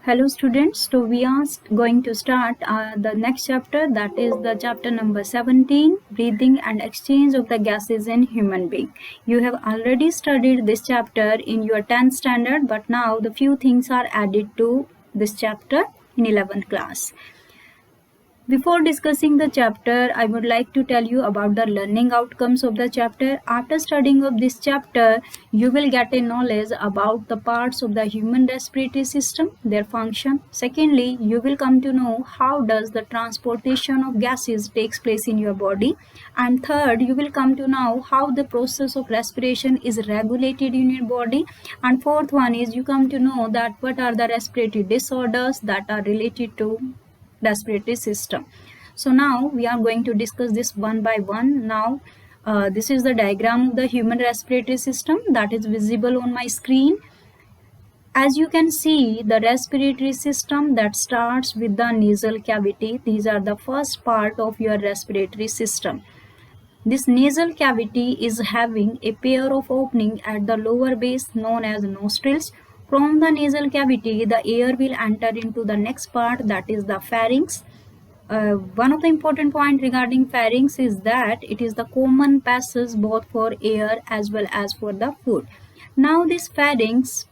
Hello students, so we are going to start the next chapter, that is the chapter number 17, breathing and exchange of the gases in human being. You have already studied this chapter in your 10th standard, but now the few things are added to this chapter in 11th class. Before discussing the chapter, I would like to tell you about the learning outcomes of the chapter. After studying of this chapter, you will get a knowledge about the parts of the human respiratory system, their function. Secondly, you will come to know how does the transportation of gases takes place in your body. And third, you will come to know how the process of respiration is regulated in your body. And fourth one is you come to know that what are the respiratory disorders that are related to respiratory system. So now we are going to discuss this one by one. Now this is the diagram of the human respiratory system that is visible on my screen. As you can see, the respiratory system that starts with the nasal cavity, these are the first part of your respiratory system. This nasal cavity is having a pair of opening at the lower base known as nostrils. From the nasal cavity, the air will enter into the next part, that is the pharynx. One of the important point regarding pharynx is that it is the common passage both for air as well as for the food. Now this pharynx,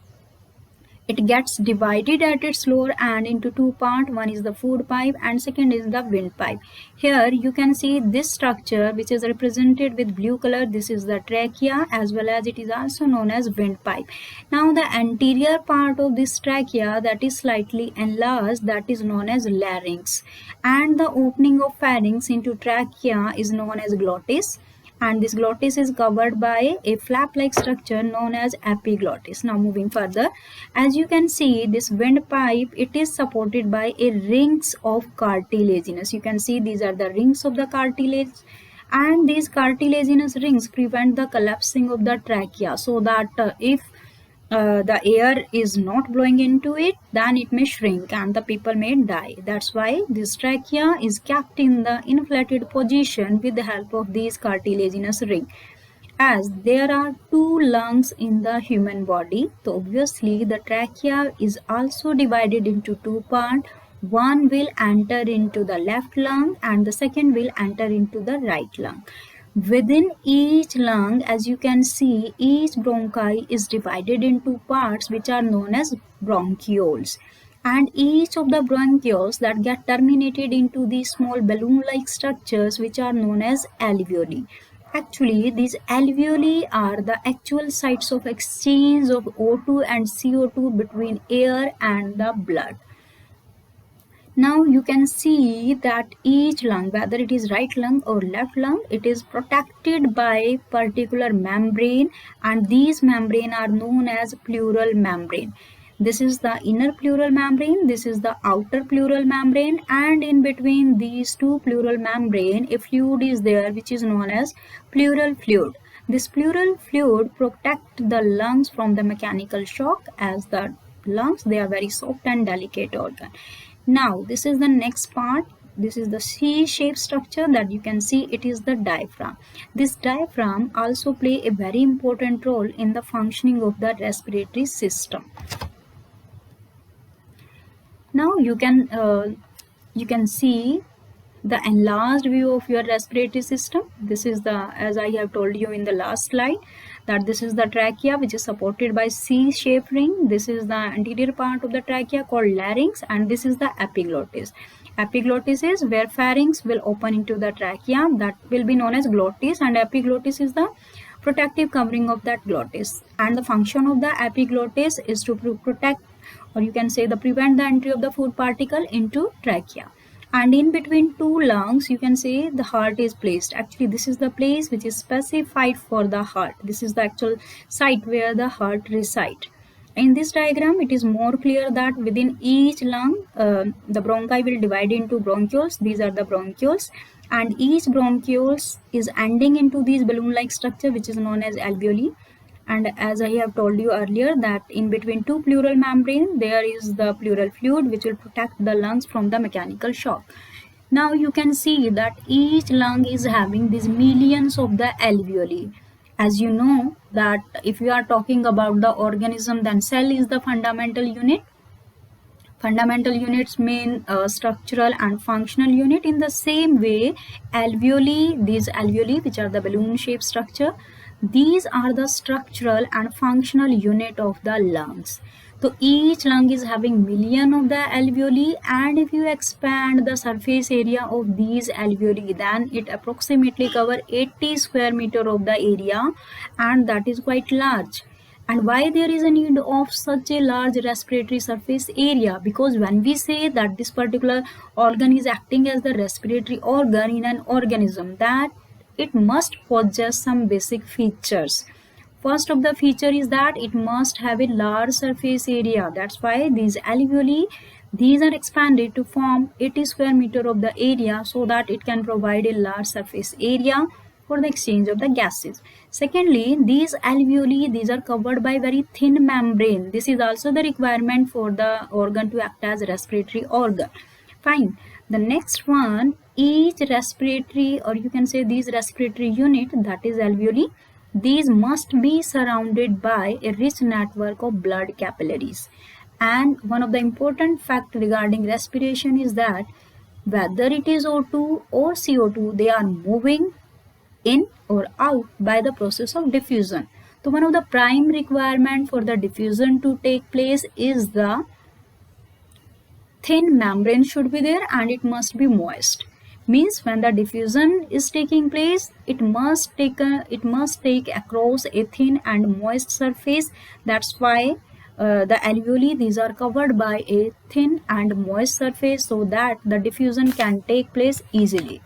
it gets divided at its lower end into two parts. One is the food pipe and second is the windpipe. Here you can see this structure which is represented with blue color. This is the trachea, as well as it is also known as windpipe. Now the anterior part of this trachea that is slightly enlarged, that is known as larynx, and the opening of pharynx into trachea is known as glottis, and this glottis is covered by a flap-like structure known as epiglottis. Now moving further, as you can see, this windpipe, it is supported by a rings of cartilaginous. You can see these are the rings of the cartilage, and these cartilaginous rings prevent the collapsing of the trachea, so that if the air is not blowing into it, then it may shrink and the people may die. That's why this trachea is kept in the inflated position with the help of these cartilaginous ring. As there are two lungs in the human body, so obviously the trachea is also divided into two parts. One will enter into the left lung and the second will enter into the right lung. Within each lung, as you can see, each bronchi is divided into parts which are known as bronchioles. And each of the bronchioles that get terminated into these small balloon-like structures which are known as alveoli. Actually, these alveoli are the actual sites of exchange of O2 and CO2 between air and the blood. Now you can see that each lung, whether it is right lung or left lung, it is protected by particular membrane, and these membrane are known as pleural membrane. This is the inner pleural membrane, this is the outer pleural membrane, and in between these two pleural membrane, a fluid is there which is known as pleural fluid. This pleural fluid protects the lungs from the mechanical shock, as the lungs, they are very soft and delicate organ. Now this is the next part. This is the C-shaped structure that you can see, it is the diaphragm. This diaphragm also play a very important role in the functioning of the respiratory system. Now you can see the enlarged view of your respiratory system. This is the, as I have told you in the last slide, that this is the trachea which is supported by C-shaped ring. This is the anterior part of the trachea called larynx, and this is the epiglottis. Epiglottis is where pharynx will open into the trachea, that will be known as glottis, and epiglottis is the protective covering of that glottis. And the function of the epiglottis is to protect, or you can say the prevent the entry of the food particle into trachea. And in between two lungs, you can say the heart is placed. Actually, this is the place which is specified for the heart. This is the actual site where the heart resides. In this diagram, it is more clear that within each lung, the bronchi will divide into bronchioles. These are the bronchioles, and each bronchioles is ending into these balloon-like structure which is known as alveoli. And as I have told you earlier, that in between two pleural membrane, there is the pleural fluid which will protect the lungs from the mechanical shock. Now you can see that each lung is having these millions of the alveoli. As you know that if you are talking about the organism, then cell is the fundamental unit. Fundamental units mean structural and functional unit. In the same way, alveoli, these alveoli, which are the balloon shaped structure, these are the structural and functional unit of the lungs. So each lung is having million of the alveoli, and if you expand the surface area of these alveoli, then it approximately cover 80 square meter of the area, and that is quite large. And why there is a need of such a large respiratory surface area? Because when we say that this particular organ is acting as the respiratory organ in an organism, that it must possess some basic features. First of the feature is that it must have a large surface area. That's why these alveoli, these are expanded to form 80 square meter of the area, so that it can provide a large surface area for the exchange of the gases. Secondly, these alveoli, these are covered by very thin membrane. This is also the requirement for the organ to act as respiratory organ. Fine. The next one, each respiratory, or you can say these respiratory unit, that is alveoli, these must be surrounded by a rich network of blood capillaries. And one of the important facts regarding respiration is that whether it is O2 or CO2, they are moving in or out by the process of diffusion. So one of the prime requirement for the diffusion to take place is the thin membrane should be there, and it must be moist. Means when the diffusion is taking place, it must take across a thin and moist surface. That's why the alveoli, these are covered by a thin and moist surface, so that the diffusion can take place easily.